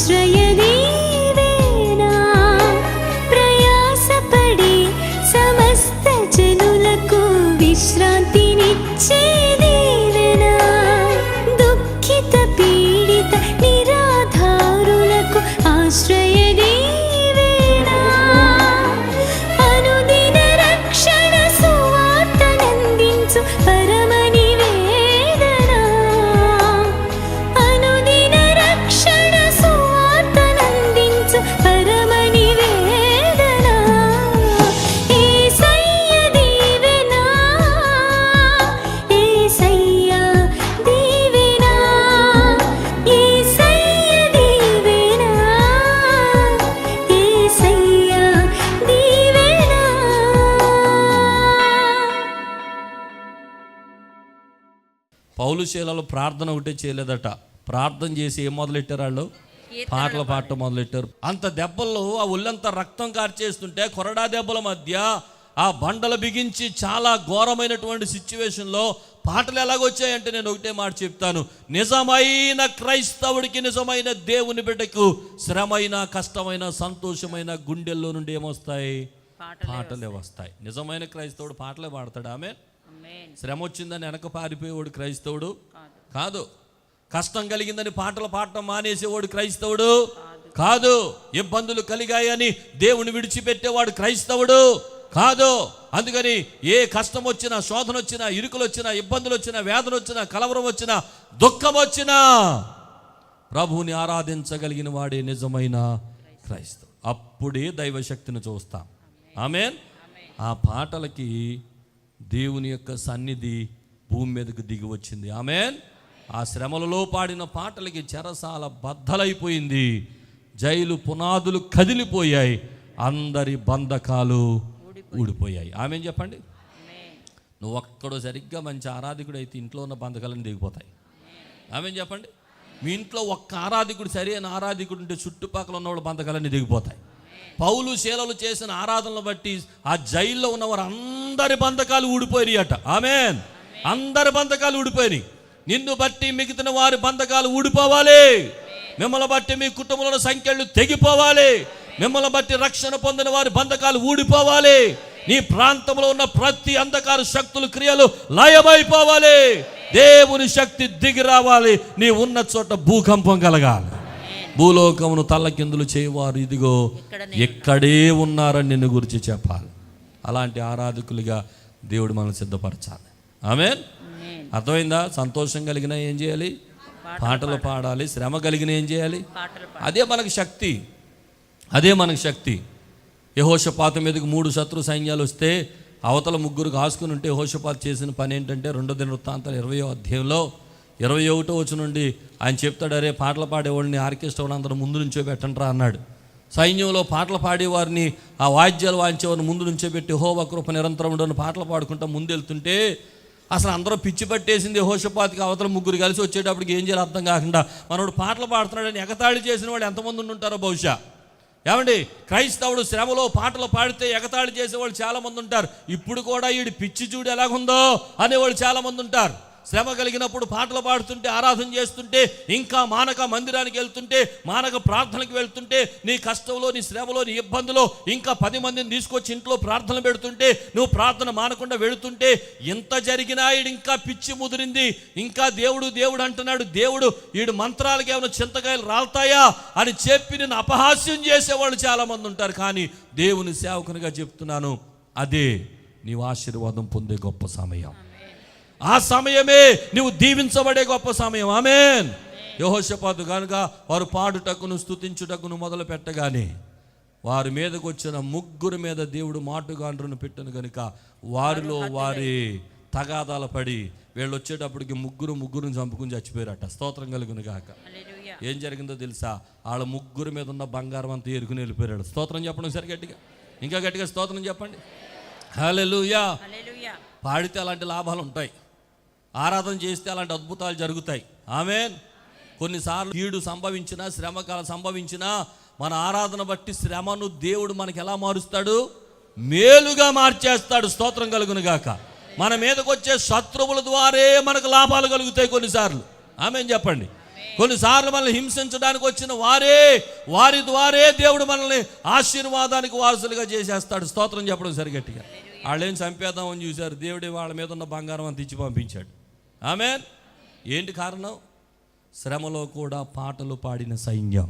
ఆశ్రయ దీవెనా ప్రయాసపడి సమస్త జనులకు విశ్రాంతినిచ్చే దీవెనా దుఃఖిత పీడిత నిరాధారులకు ఆశ్రయ దీవెనా అనుదిన రక్షణ సువార్తనందించు పరమ నివేదనా అనుదిన రక్షణ సువార్తనందించు పరమ నివేదనా యేసయ్య దీవెనా యేసయ్య దీవెనా యేసయ్య దీవెనా యేసయ్య దీవెనా. పౌలు శీలలో ప్రార్థన ఒకటే చేయలేదట. ప్రార్థన చేసి ఏం మొదలెట్టారు వాళ్ళు? పాటలు పాడటం మొదలెట్టారు. అంత దెబ్బల్లో ఆ ఒళ్ళంతా రక్తం కార్చేస్తుంటే కొరడా దెబ్బల మధ్య ఆ బండలు బిగించి చాలా ఘోరమైనటువంటి సిచ్యువేషన్లో పాటలు ఎలాగొచ్చాయంటే నేను ఒకటే మాట చెప్తాను. నిజమైన క్రైస్తవుడికి, నిజమైన దేవుని బిడ్డకు శ్రమైన, కష్టమైన, సంతోషమైన గుండెల్లో నుండి ఏమొస్తాయి? పాటలే వస్తాయి. నిజమైన క్రైస్తవుడు పాటలే పాడతాడు. ఆమె శ్రమ వచ్చిందని వెనక పారిపోయేవాడు క్రైస్తవుడు కాదు. కష్టం కలిగిందని పాటలు పాడటం మానేసేవాడు క్రైస్తవుడు కాదు. ఇబ్బందులు కలిగాయని దేవుని విడిచిపెట్టేవాడు క్రైస్తవుడు కాదు. అందుకని ఏ కష్టం వచ్చినా, శోధన వచ్చినా, ఇరుకులు వచ్చినా, ఇబ్బందులు వచ్చినా, వేదన వచ్చినా, కలవరం వచ్చినా, దుఃఖం వచ్చినా ప్రభువుని ఆరాధించగలిగిన వాడే నిజమైన క్రైస్తవుడు. అప్పుడే దైవశక్తిని చూస్తాం. ఆమేన్. ఆ పాటలకి దేవుని యొక్క సన్నిధి భూమి మీదకు దిగి వచ్చింది. ఆమేన్. ఆ శ్రమలలో పాడిన పాటలకి చెరసాల బద్దలైపోయింది, జైలు పునాదులు కదిలిపోయాయి, అందరి బంధకాలు ఊడిపోయాయి. ఆమేన్ చెప్పండి. నువ్వు ఒక్కడో సరిగ్గా మంచి ఆరాధికుడు అయితే ఇంట్లో ఉన్న బంధకాలను దిగిపోతాయి. ఆమేన్ చెప్పండి. మీ ఇంట్లో ఒక్క ఆరాధికుడు, సరైన ఆరాధికుడు ఉంటే చుట్టుపక్కల ఉన్నవాళ్ళు బంధకాలన్నీ దిగిపోతాయి. పౌలు శీలలు చేసిన ఆరాధనలు బట్టి ఆ జైల్లో ఉన్నవారు అందరి బంధకాలు ఊడిపోయినాయి అట. ఆమేన్. అందరి బంధకాలు ఊడిపోయినాయి. నిన్ను బట్టి మిగిలిన వారి బంధకాలు ఊడిపోవాలి. మిమ్మల్ని బట్టి మీ కుటుంబంలో సంఖ్యలు తెగిపోవాలి. మిమ్మల్ని బట్టి రక్షణ పొందిన వారి బంధకాలు ఊడిపోవాలి. నీ ప్రాంతంలో ఉన్న ప్రతి అంధకార శక్తులు, క్రియలు లయమైపోవాలి. దేవుని శక్తి దిగి రావాలి. నీ ఉన్న చోట భూకంపం కలగాలి. భూలోకమును తల్లకిందులు చేయవారు ఇదిగో ఎక్కడే ఉన్నారని నిన్ను గురించి చెప్పాలి. అలాంటి ఆరాధకులుగా దేవుడు మనల్ని సిద్ధపరచాలి. ఆమేన్. అర్థమైందా? సంతోషం కలిగిన ఏం చేయాలి? పాటలు పాడాలి. శ్రమ కలిగిన ఏం చేయాలి? అదే మనకు శక్తి. అదే మనకు శక్తి. యెహోషాపాతు మీదకి 3 శత్రు సైన్యాలు వస్తే అవతల 3 కాసుకుని ఉంటే యెహోషాపాతు చేసిన పని ఏంటంటే 2 దినవృత్తాంతాలు 20వ అధ్యాయంలో 21వ వచనం నుండి ఆయన చెప్తాడు, అరే పాటలు పాడేవాడిని ఆర్కెస్ట్రా అందరూ ముందు నుంచో పెట్టండిరా అన్నాడు. సైన్యంలో పాటలు పాడేవారిని, ఆ వాయిద్యాలు వాయించేవారిని ముందు నుంచో పెట్టి యెహోవా కృప నిరంతరం ఉండని పాటలు పాడుకుంటూ ముందెళ్తుంటే అసలు అందరూ పిచ్చి పట్టేసింది. యెహోషాపాతుకి అవతల 3 కలిసి వచ్చేటప్పటికి ఏం చేయాలి అర్థం కాకుండా మనోడు పాటలు పాడుతున్నాడని ఎగతాళి చేసిన వాళ్ళు ఎంతమంది ఉంటారో బహుశా. ఏమండి, క్రైస్తవుడు శ్రమలో పాటలు పాడితే ఎగతాళి చేసేవాళ్ళు చాలామంది ఉంటారు. ఇప్పుడు కూడా వీడి పిచ్చి చూడు ఎలాగుందో అనేవాళ్ళు చాలామంది ఉంటారు. శ్రమ కలిగినప్పుడు పాటలు పాడుతుంటే, ఆరాధన చేస్తుంటే, ఇంకా మానక మందిరానికి వెళ్తుంటే, మానక ప్రార్థనకి వెళ్తుంటే, నీ కష్టంలో, నీ శ్రమలో, నీ ఇబ్బందులో ఇంకా 10 మందిని తీసుకొచ్చి ఇంట్లో ప్రార్థన పెడుతుంటే, నువ్వు ప్రార్థన మానకుండా వెళుతుంటే, ఎంత జరిగినా ఈడు ఇంకా పిచ్చి ముదిరింది, ఇంకా దేవుడు దేవుడు అంటున్నాడు, దేవుడు ఈడు మంత్రాలకి ఏమైనా చింతకాయలు రాలుతాయా అని చెప్పి నిన్ను అపహాస్యం చేసేవాళ్ళు చాలామంది ఉంటారు. కానీ దేవుని సేవకునిగా చెప్తున్నాను, అదే నీవు ఆశీర్వాదం పొందే గొప్ప సమయం. ఆ సమయమే నువ్వు దీవించబడే గొప్ప సమయం. ఆమేన్. యెహోషాపాతు కనుక వారు పాడుటకును స్తుతించుటకును మొదలు పెట్టగానే వారి మీదకు వచ్చిన 3 మీద దేవుడు మాటుగాండ్రును పెట్టను కనుక వారిలో వారి తగాదాల పడి వీళ్ళు వచ్చేటప్పటికి 3 చంపుకుని చచ్చిపోయారట. స్తోత్రం కలుగును గాక. ఏం జరిగిందో తెలుసా? వాళ్ళ 3 మీద ఉన్న బంగారం అంతా ఏరుకుని వెళ్ళిపోయాడు. స్తోత్రం చెప్పండి ఒకసారి గట్టిగా, ఇంకా గట్టిగా స్తోత్రం చెప్పండి. హల్లెలూయా. పాడితే అలాంటి లాభాలు ఉంటాయి, ఆరాధన చేస్తే అలాంటి అద్భుతాలు జరుగుతాయి. ఆమేన్. కొన్నిసార్లు కీడు సంభవించినా, శ్రమకాలం సంభవించినా, మన ఆరాధన బట్టి శ్రమను దేవుడు మనకి ఎలా మారుస్తాడు? మేలుగా మార్చేస్తాడు. స్తోత్రం కలుగును గాక. మన మీదకి వచ్చే శత్రువుల ద్వారే మనకు లాభాలు కలుగుతాయి కొన్నిసార్లు. ఆమేన్ చెప్పండి. కొన్నిసార్లు మనల్ని హింసించడానికి వచ్చిన వారి ద్వారే దేవుడు మనల్ని ఆశీర్వాదానికి వారసులుగా చేసేస్తాడు. స్తోత్రం చెప్పడం సరిగట్టిగా. వాళ్ళేం చంపేద్దామని చూశారు, దేవుడే వాళ్ళ మీద ఉన్న బంగారం అంత ఇచ్చి పంపించాడు. ఆమేన్. ఏంటి కారణం? శ్రమలో కూడా పాటలు పాడిన సైన్యం,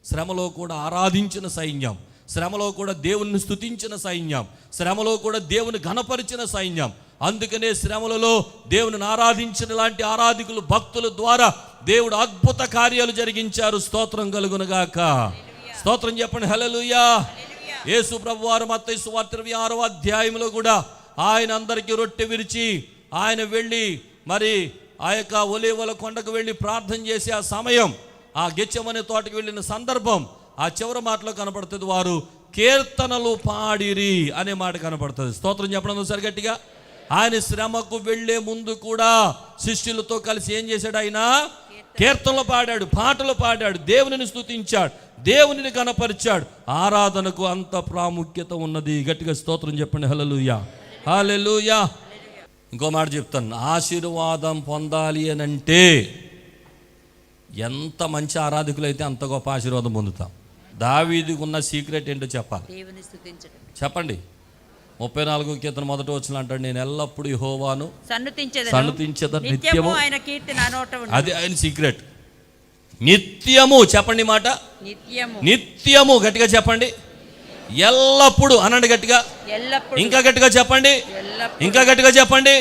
శ్రమలో కూడా ఆరాధించిన సైన్యం, శ్రమలో కూడా దేవుని స్తుతించిన సైన్యం, శ్రమలో కూడా దేవుని ఘనపరిచిన సైన్యం. అందుకనే శ్రమలలో దేవుని ఆరాధించిన లాంటి ఆరాధికులు, భక్తుల ద్వారా దేవుడు అద్భుత కార్యాలు జరిగించారు. స్తోత్రం కలుగునుగాక. స్తోత్రం చెప్పండి. హల్లెలూయా. యేసు ప్రభువారు మత్తయి సువార్త 26వ అధ్యాయంలో కూడా ఆయన అందరికీ రొట్టె విరిచి ఆయన వెళ్ళి మరి ఆ యొక్క ఒలీవల కొండకు వెళ్ళి ప్రార్థన చేసి ఆ సమయం, ఆ గెత్సేమనే తోటకు వెళ్ళిన సందర్భం ఆ చివరి మాటలో కనపడుతుంది. వారు కీర్తనలు పాడిరి అనే మాట కనపడుతుంది. స్తోత్రం చెప్పడం సరిగట్టిగా. ఆయన శ్రమకు వెళ్లే ముందు కూడా శిష్యులతో కలిసి ఏం చేశాడు? ఆయన కీర్తనలు పాడాడు, పాటలు పాడాడు, దేవునిని స్తుతించాడు, దేవునిని కనపరిచాడు. ఆరాధనకు అంత ప్రాముఖ్యత ఉన్నది. గట్టిగా స్తోత్రం చెప్పండి. హల్లెలూయా, హల్లెలూయా. ఇంకో మాట చెప్తాను. ఆశీర్వాదం పొందాలి అని అంటే ఎంత మంచి ఆరాధకులైతే అంత గొప్ప ఆశీర్వాదం పొందుతాం. దావీదుకు ఉన్న సీక్రెట్ ఏంటో చెప్పాలి. చెప్పండి. 34వ కీర్తన 1వ వచనం అంటాడు, నేను ఎల్లప్పుడూ యెహోవాను సన్నుతించెదను, నిత్యము ఆయన కీర్తి నా నోట ఉండును. అది ఆయన సీక్రెట్. నిత్యము చెప్పండి మాట. నిత్యము గట్టిగా చెప్పండి. ఎల్లప్పుడు అనండి గట్టిగా. ఇంకా గట్టిగా చెప్పండి. ఇంకా గట్టిగా చెప్పండి.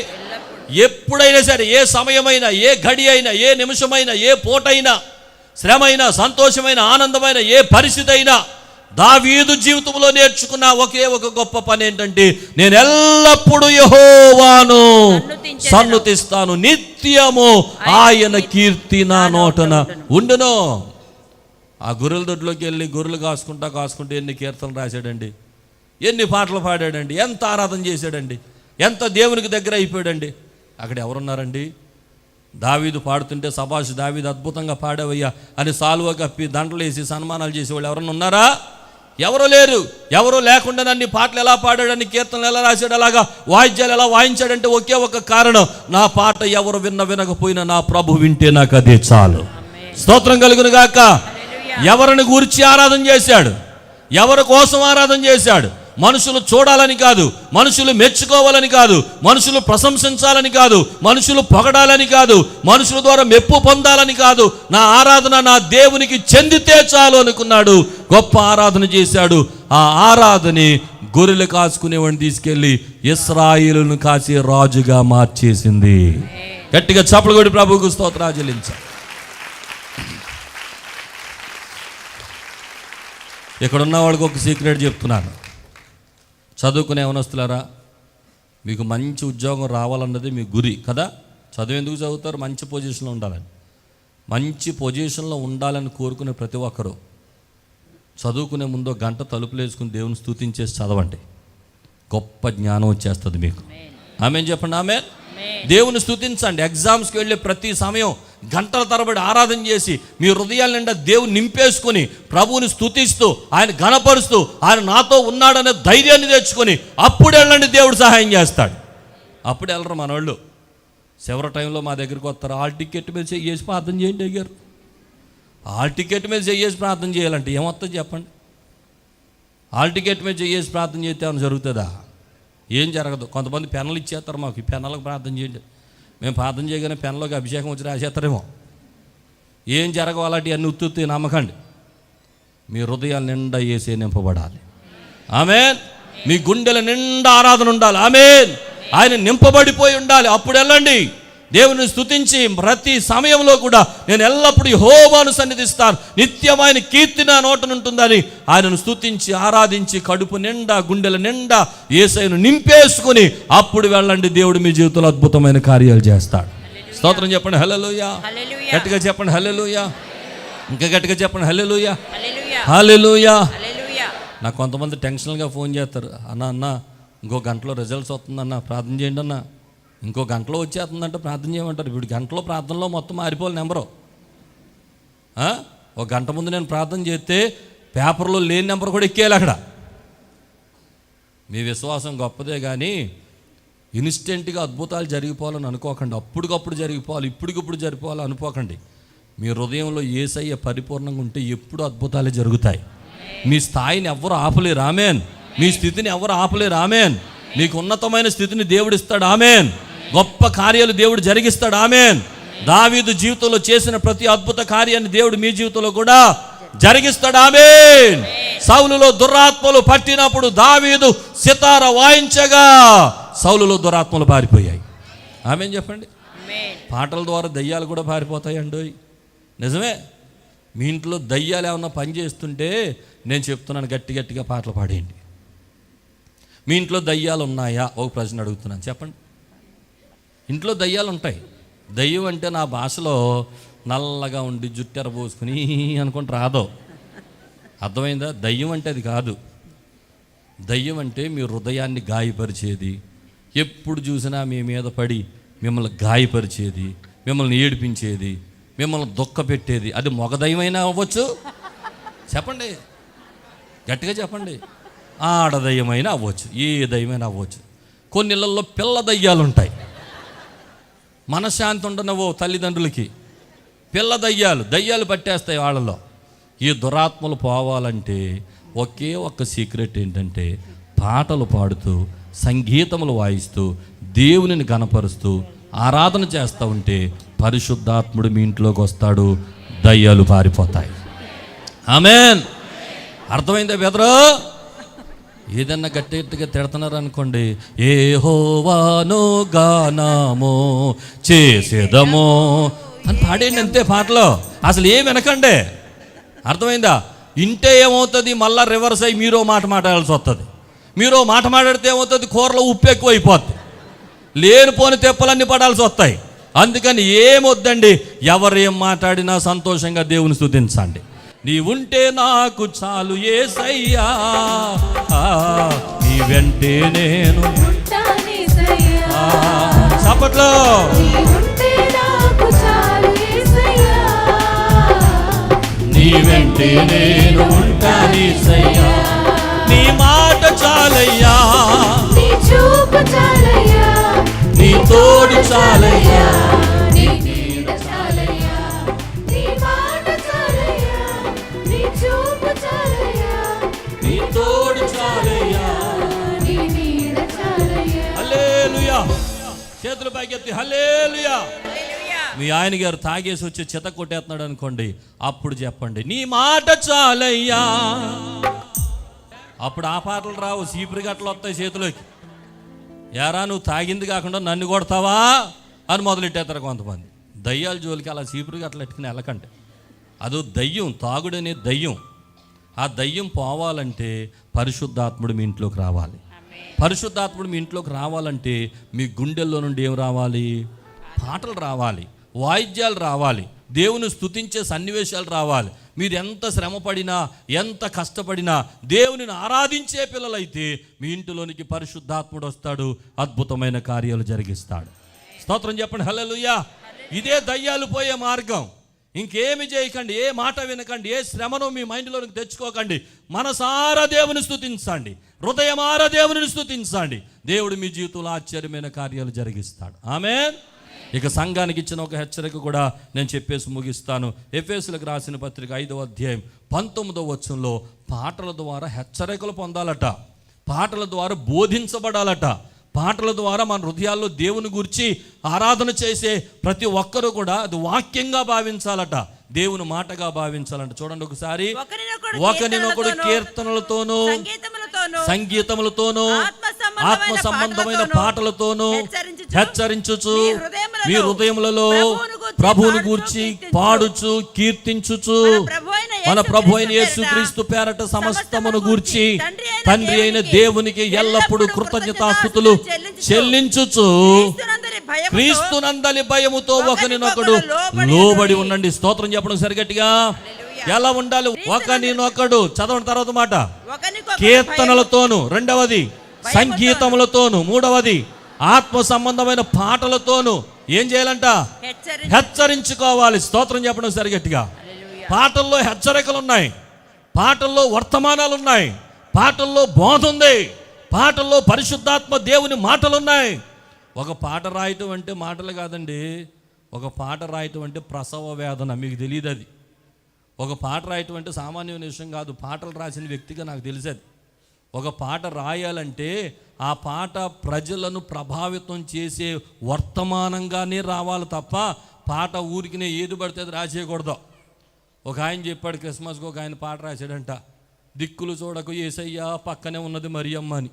ఎప్పుడైనా సరే, ఏ సమయమైనా, ఏ గడి అయినా, ఏ నిమిషమైనా, ఏ పూటైనా, శ్రమైనా, సంతోషమైన, ఆనందమైన ఏ పరిస్థితి అయినా దావీదు జీవితంలో నేర్చుకున్న ఒకే ఒక గొప్ప పని ఏంటంటే, నేను ఎల్లప్పుడూ యెహోవాను సన్నుతిస్తాను, నిత్యము ఆయన కీర్తి నా నోటన ఉండును. ఆ గొర్రెల దొడ్లోకి వెళ్ళి గొర్రెలు కాసుకుంటూ ఎన్ని కీర్తనలు రాశాడండి, ఎన్ని పాటలు పాడాడండి, ఎంత ఆరాధన చేశాడండి, ఎంత దేవునికి దగ్గర అయిపోయాడండి. అక్కడ ఎవరున్నారండి? దావీదు పాడుతుంటే సబాష్ దావీదు అద్భుతంగా పాడావయ్యా అని సాల్వ కప్పి దండలు వేసి సన్మానాలు చేసేవాళ్ళు ఎవరన్నా ఉన్నారా? ఎవరు లేరు. ఎవరు లేకుండా నన్ను పాటలు ఎలా పాడాడని, కీర్తనలు ఎలా రాశాడు, అలాగా వాయిద్యాలు ఎలా వాయించాడంటే ఒకే ఒక కారణం, నా పాట ఎవరు వినకపోయినా నా ప్రభు వింటే నాకు అదే చాలు. స్తోత్రం కలుగును గాక. ఎవరిని గురించి ఆరాధన చేశాడు, ఎవరి కోసం ఆరాధన చేశాడు? మనుషులు చూడాలని కాదు, మనుషులు మెచ్చుకోవాలని కాదు, మనుషులు ప్రశంసించాలని కాదు, మనుషులు పొగడాలని కాదు, మనుషుల ద్వారా మెప్పు పొందాలని కాదు. నా ఆరాధన నా దేవునికి చెందితే చాలు అనుకున్నాడు. గొప్ప ఆరాధన చేశాడు. ఆ ఆరాధనే గొర్రెలు కాసుకునేవాడిని తీసుకెళ్ళి ఇశ్రాయేలును కాసే రాజుగా మార్చేసింది. గట్టిగా చప్పలు కొట్టి ప్రభువుకు స్తోత్రాలు చెల్లించాలి. ఇక్కడ ఉన్న వాళ్ళకి ఒక సీక్రెట్ చెప్తున్నాను. చదువుకునే యవనస్తులారా, మీకు మంచి ఉద్యోగం రావాలన్నది మీ గురి కదా. చదువు ఎందుకు చదువుతారు? మంచి పొజిషన్లో ఉండాలని. మంచి పొజిషన్లో ఉండాలని కోరుకునే ప్రతి ఒక్కరూ చదువుకునే ముందు గంట తలుపులు వేసుకుని దేవుని స్తుతించేసి చదవండి. గొప్ప జ్ఞానం వచ్చేస్తుంది మీకు. ఆమేన్ చెప్పండి. ఆమేన్. దేవుని స్తుతించండి. ఎగ్జామ్స్కి వెళ్ళే ప్రతి సమయం గంటల తరబడి ఆరాధన చేసి మీ హృదయాల నిండా దేవుని నింపేసుకొని ప్రభువుని స్తుతిస్తూ ఆయన ఘనపరుస్తూ ఆయన నాతో ఉన్నాడనే ధైర్యాన్ని తెచ్చుకొని అప్పుడు వెళ్ళండి, దేవుడు సహాయం చేస్తాడు. అప్పుడు వెళ్ళరు మనోళ్ళు. చివరి టైంలో మా దగ్గరికి వస్తారు, హాల్ టికెట్ మీద చెయ్యేసి ప్రార్థన చేయండి అయ్యారు. హాల్ టికెట్ మీద చెయ్యేసి ప్రార్థన చేయాలంటే ఏమొస్తుంది చెప్పండి? హాల్ టికెట్ మీద చెయ్యేసి ప్రార్థన చేస్తే ఏమైనా జరుగుతుందా? ఏం జరగదు. కొంతమంది పెన్నులు ఇచ్చేస్తారు మాకు, ఈ పెన్నులకు ప్రార్థన చేయండి. మేము ప్రార్థన చేయగానే పెన్నులోకి అభిషేకం వచ్చి రాసేస్తారేమో. ఏం జరగవు. అలాంటి అన్ని ఉత్తుత్తి నమ్మకండి. మీ హృదయాల నిండా యేసే నింపబడాలి. ఆమేన్. మీ గుండెల నిండా ఆరాధన ఉండాలి. ఆమేన్. ఆయన నింపబడిపోయి ఉండాలి. అప్పుడు వెళ్ళండి, దేవుని స్తుతించి ప్రతి సమయంలో కూడా నేను ఎల్లప్పుడూ యెహోవాను సన్నిధిస్తాను, నిత్యమైన కీర్తి నా నోటనుంటుందని ఆయనను స్తుతించి ఆరాధించి కడుపు నిండా గుండెల నిండా యేసయ్యను నింపేసుకుని అప్పుడు వెళ్ళండి, దేవుడు మీ జీవితంలో అద్భుతమైన కార్యాలు చేస్తాడు. స్తోత్రం చెప్పండి. హల్లెలూయా. గట్టిగా చెప్పండి. హల్లెలూయా. ఇంకా గట్టిగా చెప్పండి. హల్లెలూయా, హల్లెలూయా. నాకు కొంతమంది టెన్షన్గా ఫోన్ చేస్తారు, అన్న ఇంకో గంటలో రిజల్ట్స్ వస్తుందన్న, ప్రార్థన చేయండి అన్న. ఇంకో గంటలో వచ్చేస్తుందంటే ప్రార్థన చేయమంటారు. ఇప్పుడు గంటలో ప్రార్థనలో మొత్తం మారిపోవాలి నెంబరు. ఒక గంట ముందు నేను ప్రార్థన చేస్తే పేపర్లో లేని నెంబర్ కూడా ఎక్కేయాలి అక్కడ. మీ విశ్వాసం గొప్పదే కానీ ఇన్స్టెంట్గా అద్భుతాలు జరిగిపోవాలని అనుకోకండి. అప్పటికప్పుడు జరిగిపోవాలి, ఇప్పటికిప్పుడు జరిగిపోవాలి అనుకోకండి. మీ హృదయంలో యేసయ్య పరిపూర్ణంగా ఉంటే ఎప్పుడు అద్భుతాలే జరుగుతాయి. మీ స్థాయిని ఎవరు ఆపలేరు. ఆమేన్. మీ స్థితిని ఎవరు ఆపలేరు. ఆమేన్. మీకు ఉన్నతమైన స్థితిని దేవుడు ఇస్తాడు. ఆమేన్. గొప్ప కార్యాలు దేవుడు జరిగిస్తాడు. ఆమేన్. దావీదు జీవితంలో చేసిన ప్రతి అద్భుత కార్యాన్ని దేవుడు మీ జీవితంలో కూడా జరిగిస్తాడు. ఆమేన్. సౌలులో దురాత్మలు పట్టినప్పుడు దావీదు సితార వాయించగా సౌలులో దురాత్మలు పారిపోయాయి. ఆమేన్ చెప్పండి. పాటల ద్వారా దయ్యాలు కూడా పారిపోతాయండి. నిజమే. మీ ఇంట్లో దయ్యాలు ఏమన్నా పని చేస్తుంటే నేను చెప్తున్నాను, గట్టి గట్టిగా పాటలు పాడేయండి. మీ ఇంట్లో దయ్యాలు ఉన్నాయా? ఒక ప్రశ్న అడుగుతున్నాను, చెప్పండి. ఇంట్లో దయ్యాలు ఉంటాయి. దయ్యం అంటే నా భాషలో నల్లగా ఉండి జుట్టెర పోసుకుని అనుకుంటే రాదో. అర్థమైందా? దయ్యం అంటే అది కాదు. దయ్యం అంటే మీ హృదయాన్ని గాయపరిచేది, ఎప్పుడు చూసినా మీ మీద పడి మిమ్మల్ని గాయపరిచేది, మిమ్మల్ని ఏడిపించేది, మిమ్మల్ని దుఃఖపెట్టేది. అది మగ దయ్యమైనా అవ్వచ్చు. చెప్పండి, గట్టిగా చెప్పండి. ఆడదయ్యమైనా అవ్వచ్చు, ఏ దయ్యమైనా అవ్వచ్చు. కొన్ని ఇళ్ళల్లో పిల్ల దయ్యాలు ఉంటాయి. మనశ్శాంతి ఉండనవో తల్లిదండ్రులకి. పిల్ల దయ్యాలు పట్టేస్తాయి వాళ్ళలో. ఈ దురాత్మలు పోవాలంటే ఒకే ఒక్క సీక్రెట్ ఏంటంటే పాటలు పాడుతూ, సంగీతములు వాయిస్తూ, దేవునిని గణపరుస్తూ ఆరాధన చేస్తూ ఉంటే పరిశుద్ధాత్ముడు మీ ఇంట్లోకి వస్తాడు, దయ్యాలు పారిపోతాయి. ఆమేన్. అర్థమైందా బెదరు? ఏదన్నా గట్టిగా తిడుతున్నారు అనుకోండి, యెహోవాను గానము చేసేదము అని పాడేయండి, అంతే. పాటలో అసలు ఏం వినకండి. అర్థమైందా? ఇంటే ఏమవుతుంది, మళ్ళా రివర్స్ అయ్యి మీరో మాట మాట్లాడాల్సి వస్తుంది. మీరో మాట మాట్లాడితే ఏమవుతుంది, కూరలో ఉప్పు ఎక్కువ అయిపోద్ది, లేనిపోని తెప్పలన్నీ పడాల్సి వస్తాయి. అందుకని ఏమొద్దండి, ఎవరేం మాట్లాడినా సంతోషంగా దేవుని స్తుతించండి. నీవుంటే నాకు చాలు యేసయ్యా, నీ వెంటే నేను చప్పట్లో. నీ వెంటే నేను ఉంటానేసయ్యా, నీ మాట చాలయ్యా, నీ చూపు చాలయ్యా, నీ తోడు చాలయ్యా, నీ నీడ చాలయ్యా, నీ మాట చాలయ్యా, నీ చూపు చాలయ్యా, నీ తోడు చాలయ్యా, నీ నీడ చాలయ్యా. హల్లెలూయా. చేతులు పైకెత్తి హల్లెలూయా. మీ ఆయన గారు తాగేసి వచ్చి చెత్త కొట్టేస్తున్నాడు అనుకోండి, అప్పుడు చెప్పండి నీ మాట చాలయ్యా. అప్పుడు ఆ పాటలు రావు, సీపురి గట్టలు వస్తాయి చేతిలోకి. యారా నువ్వు తాగింది కాకుండా నన్ను కొడతావా అని మొదలెట్టేస్తారు కొంతమంది. దయ్యాల జోలికి అలా సీపురి గట్టలు ఎట్టుకుని వెళ్ళకండి. అదో దయ్యం, తాగుడనే దయ్యం. ఆ దయ్యం పోవాలంటే పరిశుద్ధాత్ముడు మీ ఇంట్లోకి రావాలి. పరిశుద్ధాత్ముడు మీ ఇంట్లోకి రావాలంటే మీ గుండెల్లో నుండి ఏం రావాలి? పాటలు రావాలి, వాయిద్యాలు రావాలి, దేవుని స్తుతించే సన్నివేశాలు రావాలి. మీరు ఎంత శ్రమపడినా, ఎంత కష్టపడినా దేవునిని ఆరాధించే పిల్లలైతే మీ ఇంటిలోనికి పరిశుద్ధాత్ముడు వస్తాడు, అద్భుతమైన కార్యాలు జరిగిస్తాడు. స్తోత్రం చెప్పండి హల్లెలూయా. ఇదే దయ్యాలు పోయే మార్గం. ఇంకేమి చేయకండి, ఏ మాట వినకండి, ఏ శ్రమను మీ మైండ్లోనికి తెచ్చుకోకండి. మనసారా దేవుని స్తుతించండి, హృదయమారా దేవుని స్తుతించండి. దేవుడు మీ జీవితంలో ఆశ్చర్యమైన కార్యాలు జరిగిస్తాడు. ఆమేన్. ఇక సంఘానికి ఇచ్చిన ఒక హెచ్చరిక కూడా నేను చెప్పేసి ముగిస్తాను. ఎఫెసీయులకు రాసిన పత్రిక 5వ అధ్యాయం 19వ వచనంలో పాటల ద్వారా హెచ్చరికలు పొందాలట, పాటల ద్వారా బోధించబడాలట, పాటల ద్వారా మన హృదయాల్లో దేవుని గురించి ఆరాధన చేసే ప్రతి ఒక్కరూ కూడా అది వాక్యంగా భావించాలట, దేవుని మాటగా భావించాలంట. చూడండి ఒకసారి, ఒకరినొకడు కీర్తనలతోనూ సంగీతములతోనూ ఆత్మ సంబంధమైన పాటలతోనూ హెచ్చరించుచు మీ హృదయములలో ప్రభువును గూర్చి పాడుచు కీర్తించుచు మన ప్రభు అయిన యేసుక్రీస్తు పేరట సమస్తమును గూర్చి తండ్రి అయిన దేవునికి ఎల్లప్పుడూ కృతజ్ఞతాస్తుతులు చెల్లించుచు క్రీస్తునందలి భయముతో ఒకరినొకడు లోబడి ఉండండి. స్తోత్రం చెప్పడం సరిగట్టిగా. ఎలా ఉండాలి? ఒకరినొకడు, చదవడం తర్వాత మాట, కీర్తనలతోను, రెండవది సంగీతములతోను, మూడవది ఆత్మ సంబంధమైన పాటలతోను ఏం చేయాలంట? హెచ్చరించుకోవాలి. స్తోత్రం చెప్పడం సరిగట్టిగా. పాటల్లో హెచ్చరికలు ఉన్నాయి, పాటల్లో వర్తమానాలు ఉన్నాయి, పాటల్లో బోధ ఉంది, పాటల్లో పరిశుద్ధాత్మ దేవుని మాటలు ఉన్నాయి. ఒక పాట రాయటం అంటే మాటలు కాదండి, ఒక పాట రాయటం అంటే ప్రసవ వేదన, మీకు తెలియదు అది. ఒక పాట రాయటం అంటే సామాన్యమైన విషయం కాదు. పాటలు రాసిన వ్యక్తిగా నాకు తెలిసేది. ఒక పాట రాయాలంటే ఆ పాట ప్రజలను ప్రభావితం చేసే వర్తమానంగానే రావాలి తప్ప పాట ఊరికినే ఏది పడితే అది రాసేయకూడదు. ఒక ఆయన చెప్పాడు, క్రిస్మస్కి ఒక ఆయన పాట రాశాడంట, దిక్కులు చూడకు యేసయ్య పక్కనే ఉన్నది మరియమ్మ అని.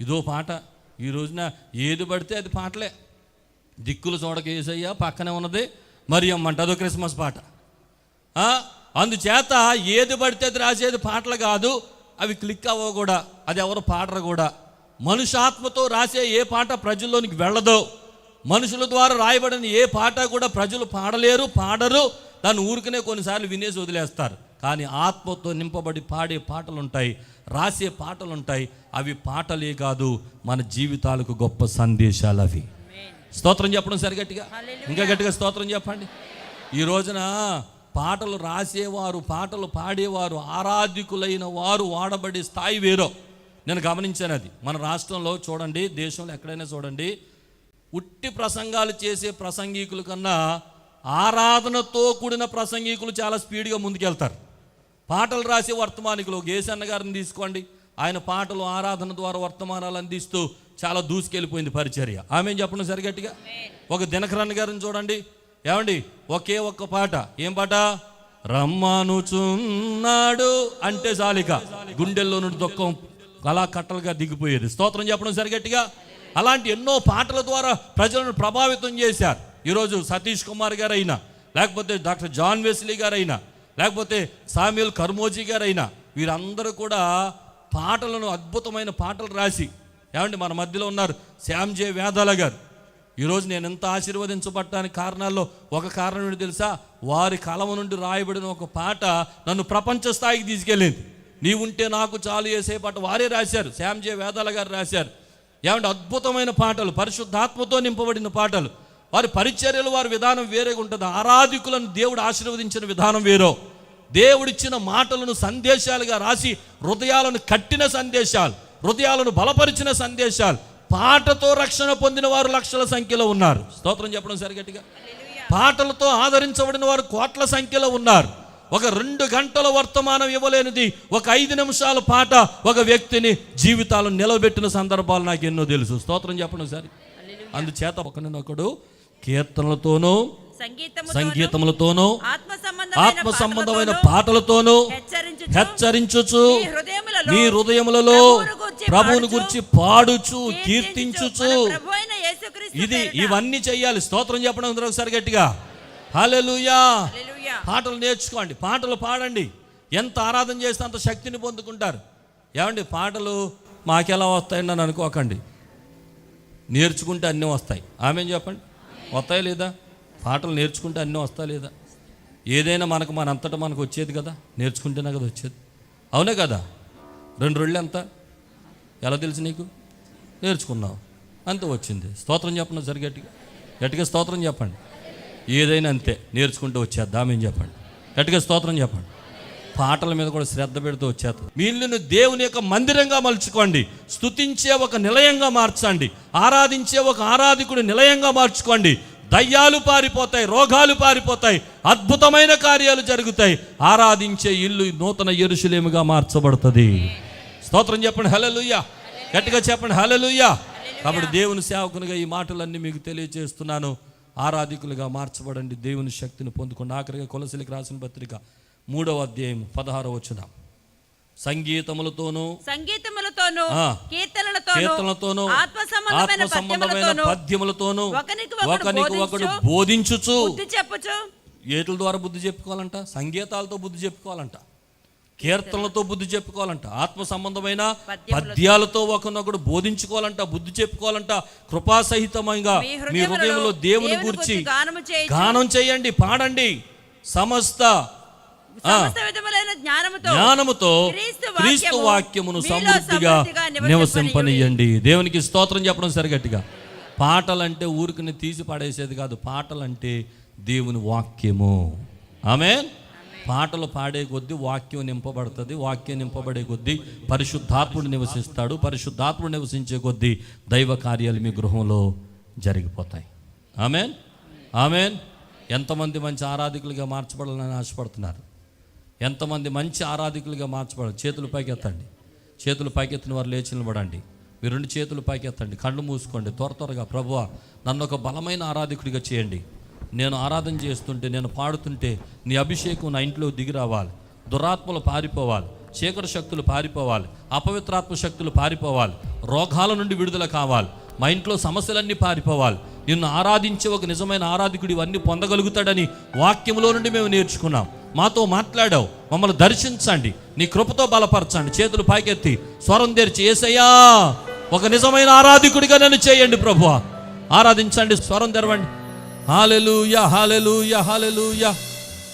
ఇదో పాట. ఈ రోజున ఏది పడితే అది పాటలే. దిక్కులు చూడకు యేసయ్య పక్కనే ఉన్నది మరియమ్మ అంట, అదో క్రిస్మస్ పాట. అందుచేత ఏది పడితే అది రాసేది పాటలు కాదు, అవి క్లిక్ అవ్వవు కూడా, అది ఎవరు పాడరు కూడా. మనుషాత్మతో రాసే ఏ పాట ప్రజల్లోనికి వెళ్ళదో, మనుషుల ద్వారా రాయబడిన ఏ పాట కూడా ప్రజలు పాడలేరు, పాడరు. దాన్ని ఊరికనే కొన్నిసార్లు వినేసి వదిలేస్తారు. కానీ ఆత్మతో నింపబడి పాడే పాటలు ఉంటాయి, రాసే పాటలు ఉంటాయి. అవి పాటలే కాదు, మన జీవితాలకు గొప్ప సందేశాలు అవి. స్తోత్రం చెప్పడం సరిగట్టిగా, ఇంకా గట్టిగా స్తోత్రం చెప్పండి. ఈ రోజున పాటలు రాసేవారు, పాటలు పాడేవారు, ఆరాధికులైన వారు వాడబడే స్థాయి వేరో. నేను గమనించాను అది. మన రాష్ట్రంలో చూడండి, దేశంలో ఎక్కడైనా చూడండి, ఉట్టి ప్రసంగాలు చేసే ప్రసంగికుల కన్నా ఆరాధనతో కూడిన ప్రసంగికులు చాలా స్పీడ్గా ముందుకెళ్తారు. పాటలు రాసే వర్తమానికులు, గేసన్న గారిని తీసుకోండి, ఆయన పాటలు ఆరాధన ద్వారా వర్తమానాలు అందిస్తూ చాలా దూసుకెళ్ళిపోయింది పరిచర్య. ఆమె చెప్పండి సరిగట్టిగా. ఒక దినకరన్ గారిని చూడండి, ఏమండి, ఒకే ఒక్క పాట. ఏం పాట? రమ్మానుచున్నాడు అంటే చాలిక గుండెల్లో నుండి దుఃఖం అలా కట్టలుగా దిగిపోయేది. స్తోత్రం చెప్పడం సరిగట్టిగా. అలాంటి ఎన్నో పాటల ద్వారా ప్రజలను ప్రభావితం చేశారు. ఈరోజు సతీష్ కుమార్ గారు అయినా, లేకపోతే డాక్టర్ జాన్ వెస్లీ గారు అయినా, లేకపోతే సామ్యూల్ కర్మోజీ గారు అయినా, వీరందరూ కూడా పాటలను, అద్భుతమైన పాటలు రాసి, ఏమండి మన మధ్యలో ఉన్నారు శ్యామ్ జే వేదాల గారు. ఈరోజు నేను ఎంత ఆశీర్వదించబడటానికి కారణాల్లో ఒక కారణం ఏంటి తెలుసా? వారి కలమ నుండి రాయబడిన ఒక పాట నన్ను ప్రపంచ స్థాయికి తీసుకెళ్ళింది. నీవుంటే నాకు చాలు చేసే పాట వారే రాశారు, శ్యామ్ జే వేదాల గారు రాశారు. ఏమంటే అద్భుతమైన పాటలు, పరిశుద్ధాత్మతో నింపబడిన పాటలు. వారి పరిచర్యలు, వారి విధానం వేరేగా ఉంటుంది. ఆరాధికులను దేవుడు ఆశీర్వదించిన విధానం వేరో. దేవుడిచ్చిన మాటలను సందేశాలుగా రాసి హృదయాలను కట్టిన సందేశాలు, హృదయాలను బలపరిచిన సందేశాలు. పాటతో రక్షణ పొందిన వారు లక్షల సంఖ్యలో ఉన్నారు. స్తోత్రం చెప్పడం సరిగట్టిగా. పాటలతో ఆదరించబడిన వారు కోట్ల సంఖ్యలో ఉన్నారు. ఒక 2 గంటల వర్తమానం ఇవ్వలేనిది ఒక 5 నిమిషాల పాట ఒక వ్యక్తిని జీవితాలను నిలబెట్టిన సందర్భాలు నాకు ఎన్నో తెలుసు. స్తోత్రం చెప్పడం సరి. అందుచేత ఒకరినొకడు కీర్తనలతోనూ, సంగీతములతోనూ, ఆత్మ సంబంధమైన పాటలతోనూ హెచ్చరించుచు నీ హృదయములలో ప్రభువును గురించి పాడుచు, కీర్తించుచు. ఇవన్నీ చెయ్యాలి. స్తోత్రం చెప్పడం ఒకసారి గట్టిగా. హల్లెలూయా. పాటలు నేర్చుకోండి, పాటలు పాడండి. ఎంత ఆరాధన చేస్తే అంత శక్తిని పొందుకుంటారు. ఏమండి, పాటలు మాకెలా వస్తాయండి అని అనుకోకండి. నేర్చుకుంటే అన్నీ వస్తాయి. ఆమెం చెప్పండి, వస్తాయి లేదా? పాటలు నేర్చుకుంటే అన్నీ వస్తాయి లేదా? ఏదైనా మనంతటా మనకు వచ్చేది కదా, నేర్చుకుంటేనే కదా వచ్చేది. అవునే కదా? 2 రోజులు ఎంత ఎలా తెలుసు నీకు? నేర్చుకున్నావు అంతే వచ్చింది. స్తోత్రం చెప్పండి సరి గట్టిగా, గట్టిగా స్తోత్రం చెప్పండి. ఏదైనా అంతే, నేర్చుకుంటూ వచ్చేద్దా? ఆమెం చెప్పండి, గట్టిగా స్తోత్రం చెప్పండి. పాటల మీద కూడా శ్రద్ధ పెడుతూ వచ్చేది. మీ ఇల్లును దేవుని యొక్క మందిరంగా మలుచుకోండి. స్తుతించే ఒక నిలయంగా మార్చండి. ఆరాధించే ఒక ఆరాధికుడు నిలయంగా మార్చుకోండి. దయ్యాలు పారిపోతాయి, రోగాలు పారిపోతాయి, అద్భుతమైన కార్యాలు జరుగుతాయి. ఆరాధించే ఇల్లు నూతన యెరూషలేముగా మార్చబడుతుంది. స్తోత్రం చెప్పండి, హల్లెలూయా. గట్టిగా చెప్పండి, హల్లెలూయా. కాబట్టి దేవుని సేవకునిగా ఈ మాటలన్నీ మీకు తెలియజేస్తున్నాను. ఆరాధికులుగా మార్చబడండి, దేవుని శక్తిని పొందుకోండి. ఆఖరిగా కొలసీలకు రాసిన పత్రిక 3వ అధ్యాయం 16వ వచనం. సంగీతములతోనూ కీర్తనలతోనూ ఆత్మ సంబంధమైన పద్యములతోనూ ఒకనికి బోధించుచు. ఏట్ల ద్వారా బుద్ధి చెప్పుకోవాలంట? సంగీతాలతో బుద్ధి చెప్పుకోవాలంట, కీర్తనలతో బుద్ధి చెప్పుకోవాలంట, ఆత్మ సంబంధమైన పద్యాలతో ఒకనొకడు బోధించుకోవాలంట, బుద్ధి చెప్పుకోవాలంట. కృపాసహితంగా మీ హృదయంలో దేవుని గురించి గానం చేయండి, పాడండి. సమస్త జ్ఞానముతో క్రీస్తు వాక్యమును సమృద్ధిగా నివసింపనీయండి. దేవునికి స్తోత్రం చెప్పడం సరిగట్టిగా. పాటలంటే ఊరికని తీసి పడేసేది కాదు, పాటలంటే దేవుని వాక్యము. ఆమేన్. పాటలు పాడే కొద్దీ వాక్యం నింపబడుతుంది. వాక్యం నింపబడే కొద్దీ పరిశుద్ధాత్ముడు నివసిస్తాడు. పరిశుద్ధాత్ముడు నివసించే కొద్దీ దైవ కార్యాలు మీ గృహంలో జరిగిపోతాయి. ఆమేన్. ఆమేన్. ఎంతమంది మంచి ఆరాధకులుగా మార్చబడాలని ఆశపడుతున్నారు? ఎంతమంది మంచి ఆరాధకులుగా మార్చబడాలి? చేతులు పైకెత్తండి. చేతులు పైకెత్తిన వారు లేచి నిలబడండి. మీరు 2 చేతులు పైకెత్తండి, కళ్ళు మూసుకోండి. త్వరగా ప్రభువా నన్ను ఒక బలమైన ఆరాధకుడిగా చేయండి. నేను ఆరాధన చేస్తుంటే, నేను పాడుతుంటే నీ అభిషేకం నా ఇంట్లో దిగి రావాలి. దురాత్మలు పారిపోవాలి, చీకటి శక్తులు పారిపోవాలి, అపవిత్రాత్మ శక్తులు పారిపోవాలి, రోగాల నుండి విడుదల కావాలి, మా ఇంట్లో సమస్యలన్నీ పారిపోవాలి. నిన్ను ఆరాధించే ఒక నిజమైన ఆరాధకుడు ఇవన్నీ పొందగలుగుతాడని వాక్యంలో నుండి మేము నేర్చుకున్నాం. మాతో మాట్లాడావు, మమ్మల్ని దర్శించండి, నీ కృపతో బలపరచండి. చేతులు పైకెత్తి స్వరం తెరిచి యేసయ్యా ఒక నిజమైన ఆరాధకుడిగా నన్ను చేయండి ప్రభువా. ఆరాధించండి, స్వరం తెరవండి. హల్లెలూయా హల్లెలూయా హల్లెలూయా.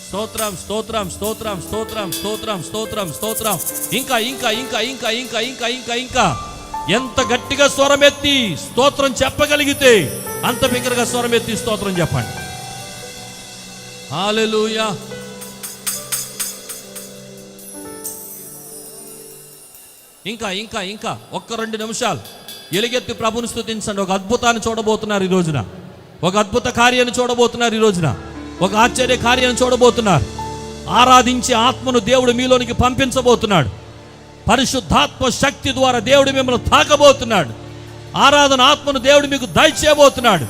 స్తోత్రం స్తోత్రం స్తోత్రం స్తోత్రం స్తోత్రం స్తోత్రం స్తోత్రం. ఇంకా ఇంకా ఇంకా ఇంకా ఇంకా ఇంకా ఇంకా ఇంకా ఎంత గట్టిగా స్వరమెత్తి స్తోత్రం చెప్పగలిగితే అంత బిగ్గరగా స్వరమెత్తి స్తోత్రం చెప్పండి. హల్లెలూయా. ఇంకా ఇంకా ఇంకా ఒక్క 2 నిమిషాలు ఎలుగెత్తి ప్రభుని స్తుతించండి. ఒక అద్భుతాన్ని చూడబోతున్నారు ఈ రోజున. ఒక అద్భుత కార్యాన్ని చూడబోతున్నారు ఈ రోజున. ఒక ఆశ్చర్య కార్యాన్ని చూడబోతున్నారు. ఆరాధించే ఆత్మను దేవుడు మీలోనికి పంపించబోతున్నాడు. పరిశుద్ధాత్మ శక్తి ద్వారా దేవుడు మిమ్మల్ని తాకబోతున్నాడు. ఆరాధన ఆత్మను దేవుడు మీకు దయచేయబోతున్నాడు.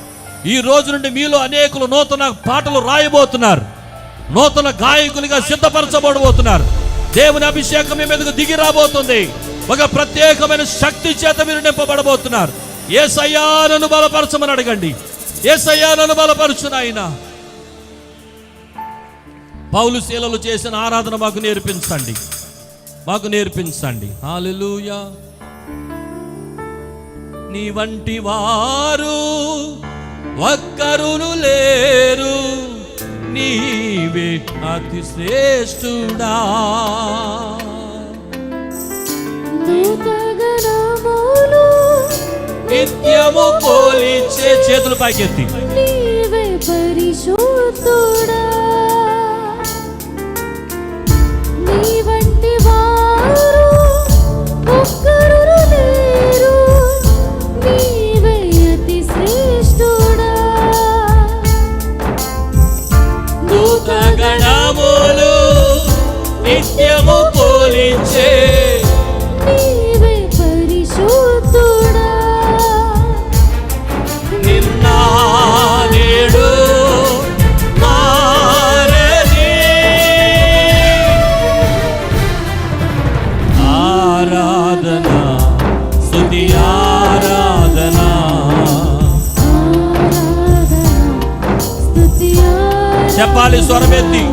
ఈ రోజు నుండి మీలో అనేకులు నూతన పాటలు రాయబోతున్నారు. నూతన గాయకులుగా సిద్ధపరచబడబోతున్నారు. దేవుని అభిషేకం మీ మీదకు దిగి రాబోతుంది. ఒక ప్రత్యేకమైన శక్తి చేత మీరు నింపబడబోతున్నారు. యేసయ్యా నన్ను బలపరచమని అడగండి. యేసయ్యా నన్ను బలపరచు నాయనా. పౌలు శీలలు చేసిన ఆరాధన మాకు నేర్పించండి, మాకు నేర్పించండి. హల్లెలూయా. నీ వంటి వారు ఒక్కరును లేరు, నీవే అతి శ్రేష్ఠుడా. నిత్యము పోలిచే చేతులు పైకెత్తి నీవే పరిశుద్ధుడా. నీ వంటి వారు ఒక్కరును లేరు, నీవే అతి శ్రేష్ఠుడా. దూతగణములు నిత్యము పోలిచే నీవే పరిశుద్ధుడా. నిన్న నేడు మారని ఆరాధన స్తుతి ఆరాధన. చెప్పాలి స్వరమెత్తి.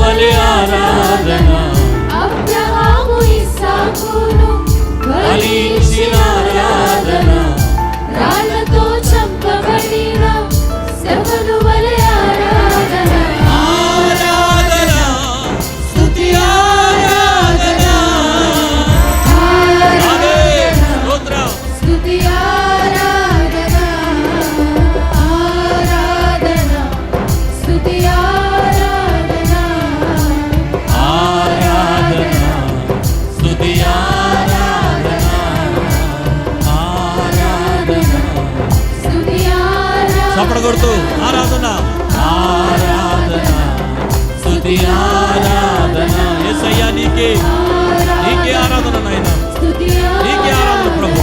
వలె ఆరాధన అబ్రహాము ఇస్సాకును బలించిన ఆరాధన, రాళ్ళతో చంపబడిన శవను వలె ఆరాధన. ఆరాధన స్తుతి ఆరాధన. ఆమేన్. స్తోత్రం. స్తుతి ఆరాధన. ఆరాధన స్తుతి ఆరాధన. ఆరాధన స్తుతి ఆరాధన. ఆరాధన స్తుతి ఆరాధన. చప్పట కొడుతూ ఆరాధన ఆరాధన స్తుతి ఆరాధన. యేసయ్యా నీకే నీకే ఆరాధన నాయనా, స్తుతి నీకే ఆరాధన ప్రభు.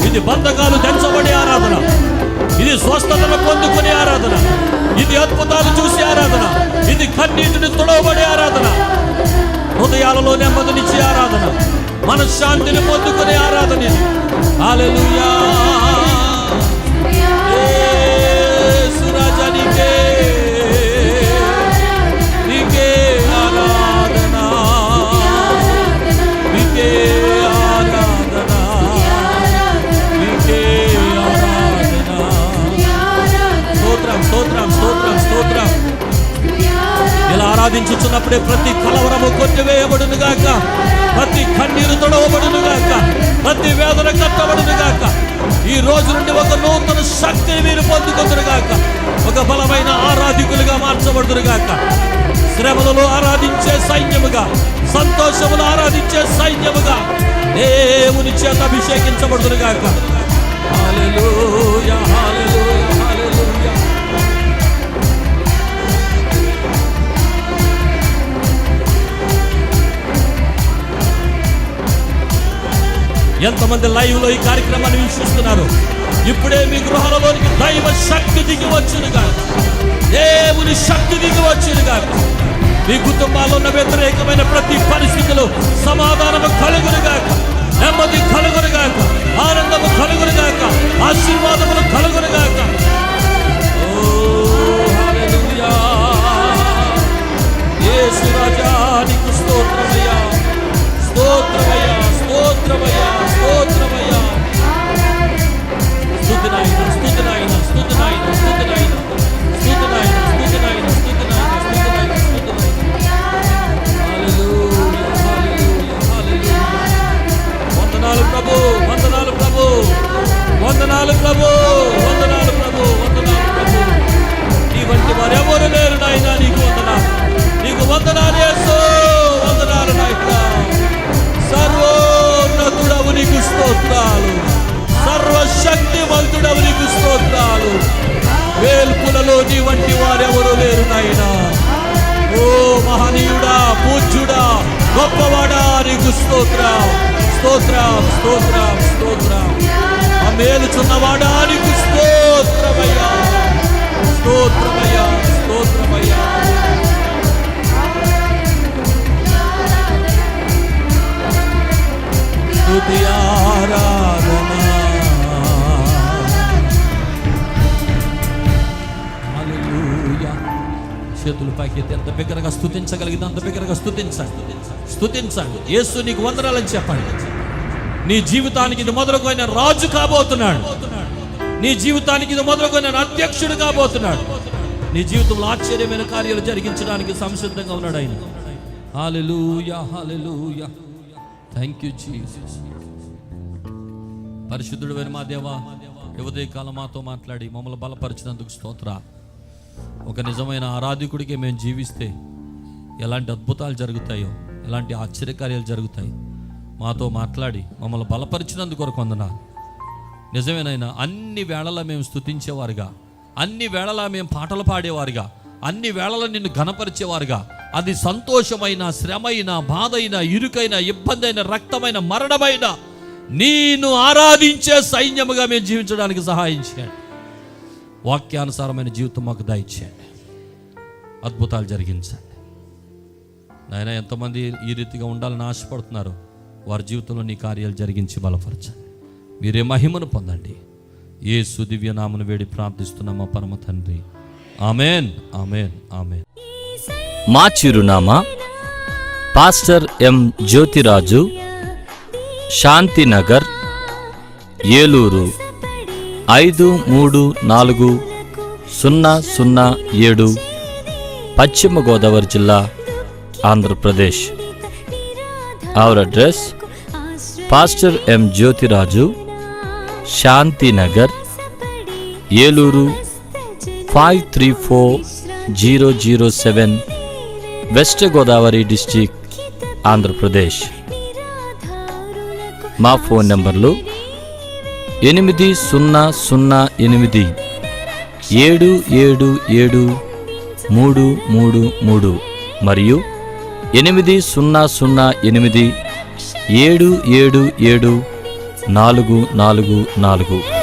ఇది బంధకాలు తెంచబడే ఆరాధన, ఇది స్వస్థతను పొందుకునే ఆరాధన, ఇది అద్భుతాలు చూసే ఆరాధన, ఇది కన్నీటిని తుడవబడే ఆరాధన, హృదయాలలో నెమ్మదినిచ్చే ఆరాధన, మనశ్శాంతిని పొందుకునే ఆరాధన ఇది. హల్లెలూయా. యేసు రాజా నీకే నీకే ఆరాధన, నీకే ఆరాధన, నీకే ఆరాధన. స్తోత్రం స్తోత్రం స్తోత్రం స్తోత్రం. ఇలా ఆరాధించుచున్నప్పుడే ప్రతి కలవరము కొట్టివేయబడును గాక, ప్రతి కన్నీరు తొడవబడును గాక, ప్రతి వేదన కట్టబడును గాక. ఈ రోజు నుండి ఒక నూతన శక్తిని మీరు పొందుకొందురు గాక, ఒక బలమైన ఆరాధికులుగా మార్చబడుదురు గాక. శ్రమలలో ఆరాధించే సైన్యముగా, సంతోషములు ఆరాధించే సైన్యముగా దేవుని చేత అభిషేకించబడుదురు గాక. హల్లెలూయా, హల్లెలూయా, హల్లెలూయా. ఎంతమంది లైవ్ లో ఈ కార్యక్రమాన్ని వీక్షిస్తున్నారు? ఇప్పుడే మీ గృహాలలోనికి దైవ శక్తి దిగి వచ్చునుగా, దేవుని శక్తి దిగి వచ్చునుగా. మీ కుటుంబాల్లో ఉన్న వ్యతిరేకమైన ప్రతి పరిస్థితులు సమాధానము కలుగునుగాక, నెమ్మది కలుగునుగాక, ఆనందము కలుగునుగాక, ఆశీర్వాదములు కలుగునుగాక. ఓ హల్లెలూయా, యేసు రాజా నీకు స్తోత్రమయ్యా, స్తోత్రమయ్యా, స్తోత్రమయ్యా, స్తోత్రమయ్యా. స్తుతి నాయనా, స్తుతి నాయనా, స్తుతి నాయనా, స్తుతి నాయనా, స్తుతి నాయనా, స్తుతి నాయనా, స్తుతి నాయనా, స్తుతి నాయనా, స్తుతి నాయనా. హల్లెలూయా, హల్లెలూయా, హల్లెలూయా. వందనాలు ప్రభు, వందనాలు ప్రభు, వందనాలు ప్రభు, వందనాలు ప్రభు, వందనాలు ప్రభు. నీ వంటి వారు ఎవరు లేరు నాయనా, నీకు వందనాలు, నీకు వందనాలు యేసు, వందనాలు నాయనా. సర్వోన్నతుడవు నీకు స్తోత్రాలు, సర్వశక్తివంతుడవు నీకు స్తోత్రాలు. వేల్పులలో నీ వంటి వారెవరు లేరు నాయనా. ఓ మహనీయుడా, పూజ్యుడా, గొప్పవాడా నీకు స్తోత్రం, స్తోత్రం, స్తోత్రం, స్తోత్రం. ఆ మేలుచున్నవాడా నీకు స్తోత్రమయ్యా, స్తోత్రమయ్యా, స్తోత్రమయ్యా. స్తుతి ఆరాధన. హల్లెలూయా. చేతులు పైకెత్తి ఎంత బిగ్గరగా స్తుతించగలిగితే అంత బిగ్గరగా స్తుతించండి, స్తుతించండి. యేసు నీకు వందనాలని చెప్పండి. నీ జీవితానికి ఇది మొదలుకొని రాజు కాబోతున్నాడు, నీ జీవితానికి ఇది మొదలుకొని అధ్యక్షుడు కాబోతున్నాడు. నీ జీవితంలో ఆశ్చర్యమైన కార్యాలు జరిగించడానికి సంసిద్ధంగా ఉన్నాడు ఆయన. Hallelujah, hallelujah. Thank you Jesus. పరిశుద్ధుడైన మా దేవా, ఉదయకాలం మాతో మాట్లాడి మమ్మల్ని బలపరిచినందుకు స్తోత్ర. ఒక నిజమైన ఆరాధికుడికి మేము జీవిస్తే ఎలాంటి అద్భుతాలు జరుగుతాయో, ఎలాంటి ఆశ్చర్యకార్యాలు జరుగుతాయి. మాతో మాట్లాడి మమ్మల్ని బలపరిచినందుకు కొరకు వందనాలు. నిజమేనైనా అన్ని వేళలా మేము స్తుతించేవారుగా, అన్ని వేళలా మేము పాటలు పాడేవారుగా, అన్ని వేళలా నిన్ను ఘనపరిచేవారుగా, అది సంతోషమైన, శ్రమైన, బాధైన, ఇరుకైన, ఇబ్బంది అయిన, రక్తమైన, మరణమైన నేను ఆరాధించే సైన్యముగా మేము జీవించడానికి సహాయం చేయండి. వాక్యానుసారమైన జీవితం మాకు దయచేయండి, అద్భుతాలు జరిగించండి నాయన. ఎంతమంది ఈ రీతిగా ఉండాలని ఆశపడుతున్నారు, వారి జీవితంలో నీ కార్యాలు జరిగించి బలపరచండి. మీరే మహిమను పొందండి. యేసు దివ్య నామమున వేడి ప్రార్థిస్తున్నాం మా పరమ తండ్రి. Amen, amen, amen. మా చిరునామా పాస్టర్ ఎం జ్యోతిరాజు, శాంతినగర్, ఏలూరు 534007, పశ్చిమ గోదావరి జిల్లా, Andhra Pradesh. Our address: pastor M Jyothiraju, Shantinagar, Eluru 534007, west Godavari district, Andhra Pradesh. మా ఫోన్ నంబర్లు 8077773333 మరియు 800877774444.